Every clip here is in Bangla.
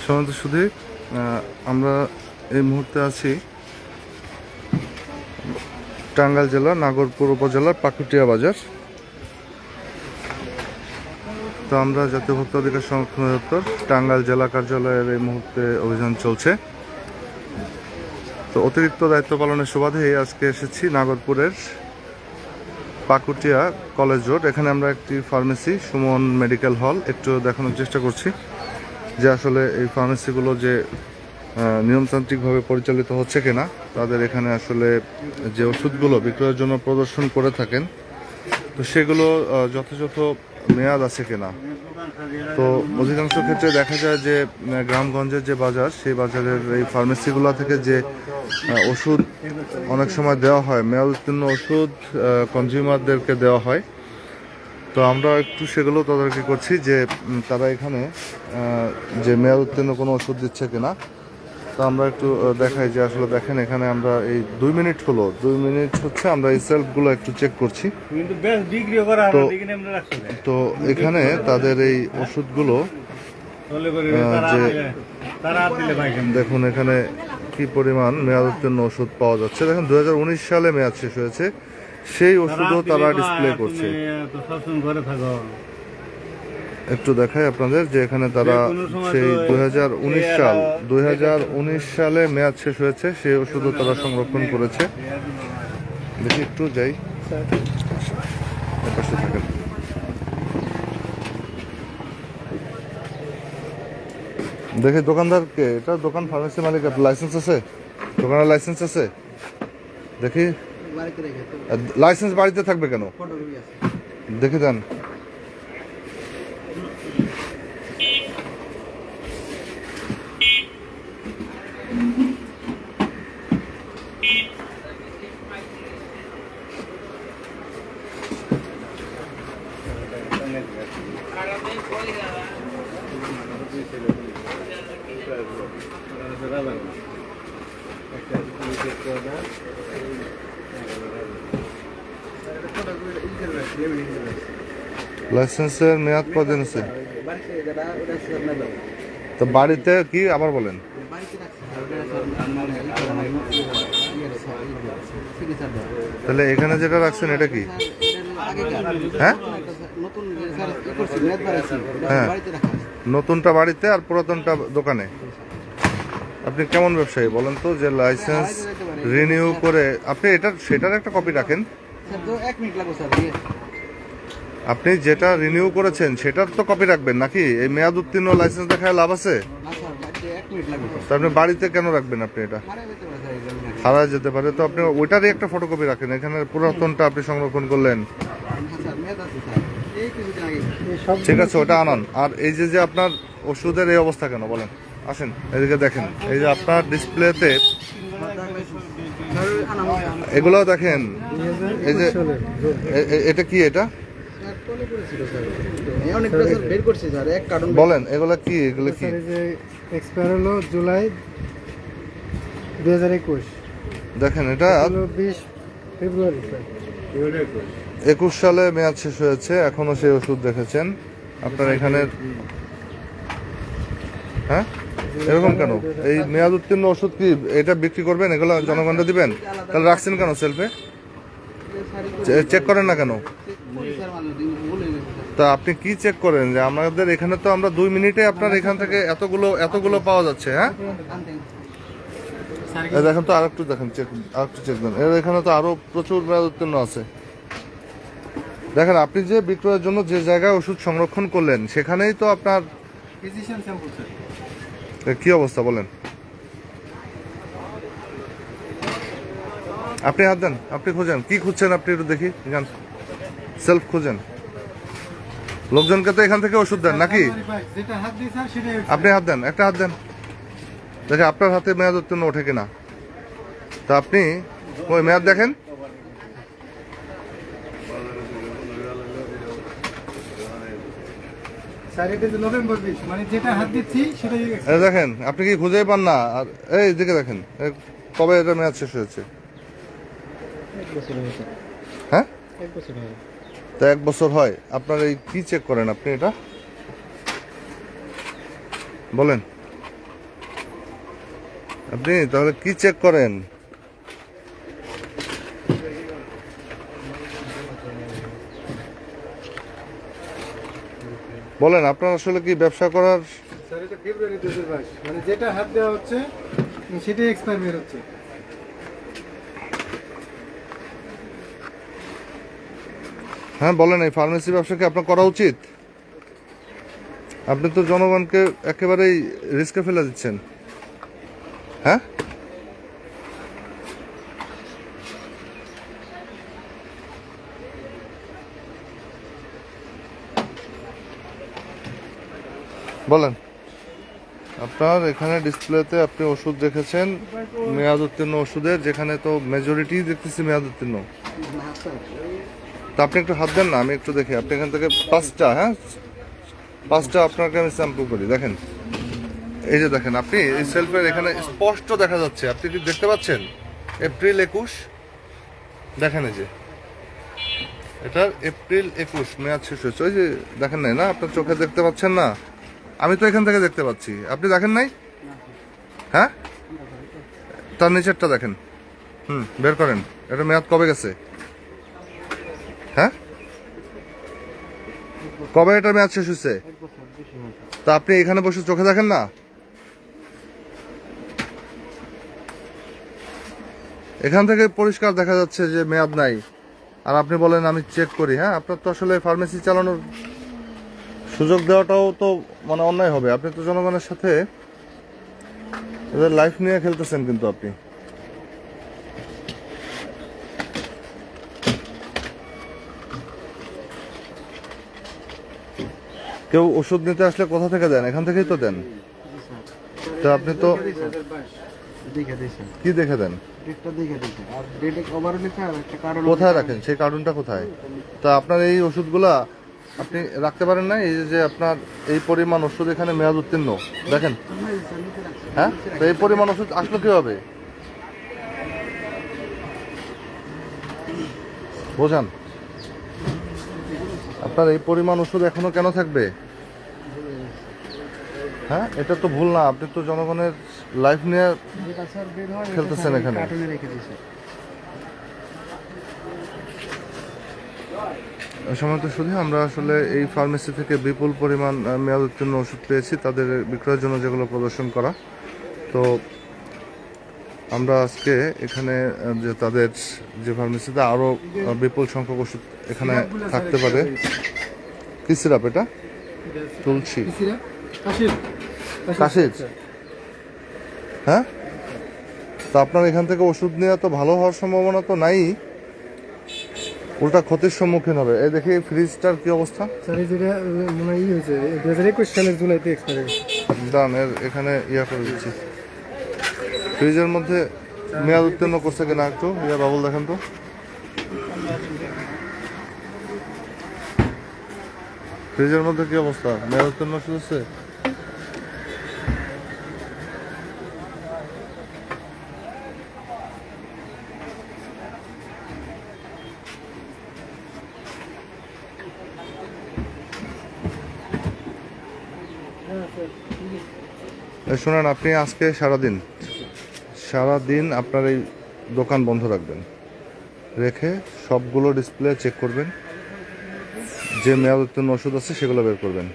সম্মানিত সুধী, আমরা এই মুহূর্তে আছি টাঙ্গাইল জেলা নাগরপুর উপজেলার পাকুটিয়া বাজার। তো আমরা জাতীয় ভোক্তা অধিকার সংরক্ষণ অধিদপ্তর টাঙ্গাইল জেলা কার্যালয়ের এই মুহূর্তে অভিযান চলছে। তো অতিরিক্ত দায়িত্ব পালনের সুবাদে আজকে এসেছি নাগরপুরের পাকুটিয়া কলেজ রোড। এখানে আমরা একটি ফার্মেসি সুমন মেডিকেল হল একটু দেখানোর চেষ্টা করছি যে আসলে এই ফার্মেসিগুলো যে নিয়মতান্ত্রিকভাবে পরিচালিত হচ্ছে কিনা, তাদের এখানে আসলে যে ওষুধগুলো বিক্রয়ের জন্য প্রদর্শন করে থাকেন তো সেগুলো যথাযথ মেয়াদ আছে কিনা। তো অধিকাংশ ক্ষেত্রে দেখা যায় যে গ্রামগঞ্জের যে বাজার, সেই বাজারের এই ফার্মেসিগুলো থেকে যে ওষুধ অনেক সময় দেওয়া হয়, মেয়াদ উত্তীর্ণ ওষুধ কনজিউমারদেরকে দেওয়া হয়। তো আমরা একটু সেগুলো তদারকি করছি যে তারা এখানে যে মেয়াদ উত্তীর্ণ কোনো ওষুধ দিচ্ছে কিনা। তো আমরা একটু দেখাই যে আসলে দেখেন এখানে আমরা এই 2 মিনিট হচ্ছে আমরা এই সেলফগুলো একটু চেক করছি। তো এখানে তাদের এই ওষুধগুলো যে দেখুন এখানে কি পরিমাণ মেয়াদ উত্তীর্ণ ওষুধ পাওয়া যাচ্ছে। দেখেন 2019 সালে মেয়াদ শেষ হয়েছে, সেই ওষুধও তারা ডিসপ্লে করছে। একটু দেখাই আপনাদের যে এখানে তারা সেই 2019 সালে মেয়াদ শেষ হয়েছে, সেই ওষুধও তারা সংরক্ষণ করেছে। দেখি একটু যাই, পাশে থাকেন। দেখি দোকানদারকে, এটা দোকান ফার্মেসি মালিক, লাইসেন্স আছে? দোকানের লাইসেন্স আছে? দেখি লাইসেন্স বাড়িতে থাকবে কেন, দেখি দেন। লাইসেন্সের মেয়াদ কতদিন আছে? তো বাড়িতে কি আবার বলেন? তাহলে এখানে যেটা রাখছেন এটা কি? হ্যাঁ হ্যাঁ, নতুনটা বাড়িতে আর পুরাতনটা দোকানে। আপনি কেমন ব্যবসায়ী বলেন তো, যে লাইসেন্স রিনিউ করে আপনি সেটার একটা কপি রাখেন। আপনি যেটা রিনিউ করেছেন সেটার তো কপি রাখবেন নাকি? এই মেয়াদ উত্তীর্ণ লাইসেন্স দেখায় লাভ আছে? আপনি বাড়িতে কেন রাখবেন? আপনি এটা হারায় যেতে পারে, তো আপনি ওইটারই একটা ফটোকপি রাখেন। এখানে পুরাতনটা আপনি সংরক্ষণ করলেন, ঠিক আছে, ওটা আনান। আর এই যে আপনার ওষুধের এই অবস্থা কেন বলেন? আসেন এদিকে দেখেন, এই যে আপনার ডিসপ্লেতে এগুলো দেখেন, এই যে এটা কি, এটা বলেন এগুলো কি? এগুলো কি? এক্সপায়ার হলো জুলাই 2021। দেখেন এটা 20 ফেব্রুয়ারি 21 সালে মেয়াদ শেষ হয়েছে, এখনো সেই ওষুধ দেখেছেন আপনার এখানে। হ্যাঁ, এরকম কেন? এই মেয়াদ উত্তীর্ণ ওষুধ কি এটা বিক্রি করবেন? এগুলো জনগণকে দিবেন? তাহলে রাখছেন কেন সেলফে? চেক করেন না কেন? তা আপনি কি চেক করেন? যে আমাদের এখানে তো আমরা 2 মিনিটে আপনার এখান থেকে এতগুলো পাওয়া যাচ্ছে। হ্যাঁ দেখেন তো, আরেকটু দেখেন, আরেকটু চেক দেন। এখানে তো আরো প্রচুর মেয়াদ উত্তীর্ণ আছে। দেখেন আপনি যে বিক্রয়ের জন্য যে জায়গায় ওষুধ সংরক্ষণ করলেন সেখানেই তো আপনার কি অবস্থা বলেন? আপনি হাত দেন, আপনি খোঁজেন, কি খুঁজছেন আপনি একটু দেখি, যান সেলফ খুঁজেন। লোকজনকে তো এখান থেকে ওষুধ দেন নাকি? আপনি হাত দেন, একটা হাত দেন, দেখে আপনার হাতে মেয়াদ উত্তীর্ণ ওঠে কিনা। তা আপনি ওই মেয়াদ দেখেন। দেখেন আপনি কি খুঁজেই পান না? আর এই দিকে দেখেন, কবে এটা মেয়াদ শেষ হয়েছে? হ্যাঁ, তা 1 বছর হয়। আপনার এই কি চেক করেন আপনি এটা বলেন? আপনি তাহলে কি চেক করেন? বলেন, আপনার আসলে কি ব্যবসা করার? স্যার এটা ফেব্রুয়ারি 2022, মানে যেটা হাত দেওয়া হচ্ছে সেটাই এক্সপায়ার বের হচ্ছে। হ্যাঁ বলেন, এই ফার্মেসি ব্যবসা কি আপনার করা উচিত? আপনি তো জনগণকে একেবারেই রিস্কে ফেলে দিচ্ছেন। হ্যাঁ, বলেন। আপনার এখানে ডিসপ্লেতে আপনি ওষুধ রেখেছেন, মেয়াদ উত্তীর্ণ ওষুধের, যেখানে তো মেজরিটি দেখতেছি মেয়াদ উত্তীর্ণ। তা আপনি একটু হাত দেন না, আমি একটু দেখি। আপনি এখান থেকে পাঁচটা, হ্যাঁ পাঁচটা আপনাকে আমি স্যাম্পল করি। দেখেন, এই যে দেখেন, আপনি এই সেলফের এখানে স্পষ্ট দেখা যাচ্ছে, আপনি কি দেখতে পাচ্ছেন? এপ্রিল 21, দেখেন এই যে এটার এপ্রিল 21 মেয়াদ শেষ হয়েছে। ওই যে দেখেন নাই না, আপনার চোখে দেখতে পাচ্ছেন না? আমি তো এখান থেকে দেখতে পাচ্ছি, আপনি দেখেন নাই? হ্যাঁ, তার নিচেরটা দেখেন। বের করেন, এটা মেয়াদ কবে গেছে? হ্যাঁ, কবে এটা মেয়াদ শেষ হয়েছে? তা আপনি এখানে বসে চোখে দেখেন না? এখান থেকে পরিষ্কার দেখা যাচ্ছে যে মেয়াদ নাই, আর আপনি বলেন আমি চেক করি। হ্যাঁ, আপনার তো আসলে ফার্মেসি চালানোর সুযোগ দেওয়াটাও তো মানে অন্যায় হবে। আপনি তো জনগণের সাথে এদের লাইফ নিয়ে খেলতেছেন কিন্তু আপনি। কেউ ওষুধ নিতে আসলে কোথা থেকে দেন? এখান থেকেই তো দেন। তো আপনি তো কি দেখে দেন? কোথায় রাখেন সেই কার্টুনটা? কোথায়? তা আপনার এই ওষুধগুলা আপনি রাখতে পারেন না? এই যে আপনার এই পরিমাণ ওষুধ এখানে মেয়াদ উত্তীর্ণ, দেখেন। হ্যাঁ, তো এই পরিমাণ ওষুধ আসলো কিভাবে? বোঝান, আপনার এই পরিমাণ ওষুধ এখনো কেন থাকবে? হ্যাঁ, এটা তো ভুল না। আপনি তো জনগণের লাইফ নিয়ে খেলতেছেন এখানে। ওই সময় তো শুধু আমরা আসলে এই ফার্মেসি থেকে বিপুল পরিমাণ মেয়াদ উত্তীর্ণ ওষুধ পেয়েছি তাদের বিক্রয়ের জন্য, যেগুলো প্রদর্শন করা। তো আমরা আজকে এখানে যে তাদের যে ফার্মেসিতে আরও বিপুল সংখ্যক ওষুধ এখানে থাকতে পারে। কি সিরাপ এটা? তুলসী কাশির। হ্যাঁ, তো আপনার এখান থেকে ওষুধ নেওয়া তো ভালো হওয়ার সম্ভাবনা তো নাই, উল্টা ক্ষতির সম্মুখীন হবে। এই দেখি ফ্রিজটার কি অবস্থা। স্যার এই যেটা মনে হয় হয়েছে 2021 সালের জুলাইতে এক্সপায়ার। দান এর এখানে ইয়া করে দিচ্ছি। ফ্রিজের মধ্যে মেয়াদ উত্তীর্ণ করছে কিনা একটু ইয়া বাবুল দেখেন তো। ফ্রিজের মধ্যে কি অবস্থা? মেয়াদ উত্তীর্ণ শুনেছে? শুনেন, আপনি আজকে সারাদিন আপনার এই দোকান বন্ধ রাখবেন, রেখে সবগুলো ডিসপ্লে চেক করবেন, যে মেয়াদ উত্তীর্ণ ওষুধ আছে সেগুলো বের করবেন।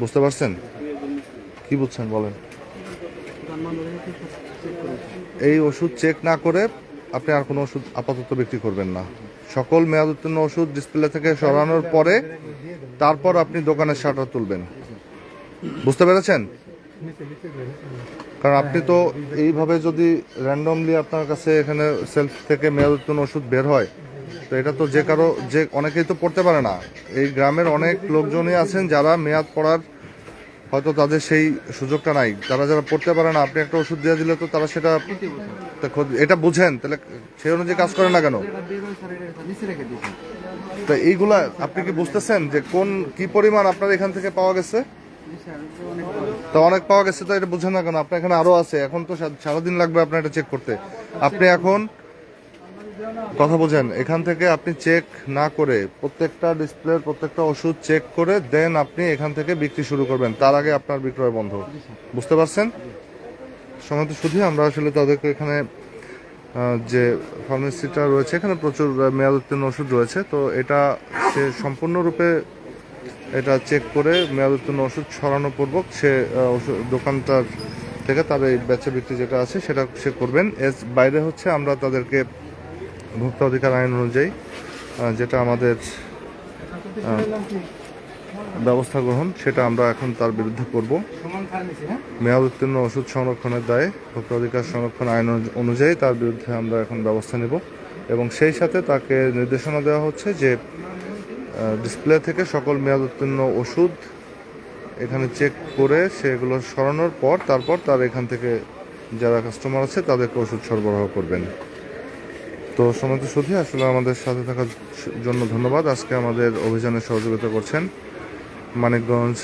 বুঝতে পারছেন? কি বুঝছেন বলেন? এই ওষুধ চেক না করে আপনি আর কোনো ওষুধ আপাতত বিক্রি করবেন না। সকল মেয়াদ উত্তীর্ণ ওষুধ ডিসপ্লে থেকে সরানোর পরে তারপর আপনি দোকানের শাটার তুলবেন। বুঝতে পেরেছেন? কারণ আপনি তো এইভাবে যদি র্যান্ডমলি আপনার কাছে এখানে সেলফ থেকে মেয়াদ উত্তীর্ণ ওষুধ বের হয়, তো এটা তো যে অনেকেই তো পড়তে পারে না। এই গ্রামের অনেক লোকজনই আছেন যারা মেয়াদ পড়ার হয়তো তাদের সেই সুযোগটা নাই। যারা পড়তে পারে না, আপনি একটা ওষুধ দিয়ে দিলে তো তারা সেটা এটা বুঝেন, তাহলে সেই অনুযায়ী কাজ করে না কেন? তো এইগুলা আপনি কি বুঝতেছেন যে কি পরিমাণ আপনার এখান থেকে পাওয়া গেছে? তো অনেক পাওয়া গেছে, তো এটা বুঝেন না কেন? আপনার এখানে আরো আছে, এখন তো সারাদিন লাগবে আপনার এটা চেক করতে। আপনি এখন কথা বোঝেন, এখান থেকে আপনি চেক না করে প্রত্যেকটা ডিসপ্লের প্রত্যেকটা ওষুধ চেক করে দেন আপনি এখান থেকে বিক্রি শুরু করবেন, তার আগে আপনার বিক্রয় বন্ধ। বুঝতে পারছেন? সমান্ত শুধু আমরা আসলে তাদেরকে এখানে যে ফার্মেসিটা রয়েছে এখানে প্রচুর মেয়াদ উত্তীর্ণ ওষুধ রয়েছে, তো এটা সে সম্পূর্ণরূপে এটা চেক করে মেয়াদ উত্তীর্ণ ওষুধ ছড়ানো পূর্বক সে দোকানটার থেকে তার এই বেচা বিক্রি যেটা আছে সেটা সে করবেন। এর বাইরে হচ্ছে আমরা তাদেরকে ভোক্তা অধিকার আইন অনুযায়ী যেটা আমাদের প্রতিষ্ঠানের নাম কি? ব্যবস্থা গ্রহণ সেটা আমরা এখন তার বিরুদ্ধে করব। সুমন ফার্মেসি, হ্যাঁ? মেয়াদ উত্তীর্ণ ওষুধ সংরক্ষণের দায়ে ভোক্তা অধিকার সংরক্ষণ আইন অনুযায়ী তার বিরুদ্ধে আমরা এখন ব্যবস্থা নেব এবং সেই সাথে তাকে নির্দেশনা দেওয়া হচ্ছে যে ডিসপ্লে থেকে সকল মেয়াদ উত্তীর্ণ ওষুধ এখানে চেক করে সেগুলো সরানোর পর তারপর তার এখান থেকে যারা কাস্টমার আছে তাদেরকে ওষুধ সরবরাহ করবেন। তো সমাজ সুধী আসলে আমাদের সাথে থাকার জন্য ধন্যবাদ। আজকে আমাদের অভিযানে সহযোগিতা করছেন মানিকগঞ্জ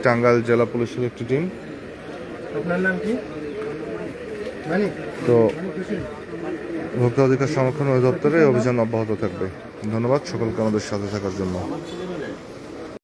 টাঙ্গাইল জেলা পুলিশের একটি টিম। আপনার নাম কি? মানিক? তো মানিক হোসেন। ভোক্তা অধিকার সংরক্ষণ অধিদপ্তরে এই অভিযান অব্যাহত থাকবে। ধন্যবাদ সকলকে আমাদের সাথে থাকার জন্য।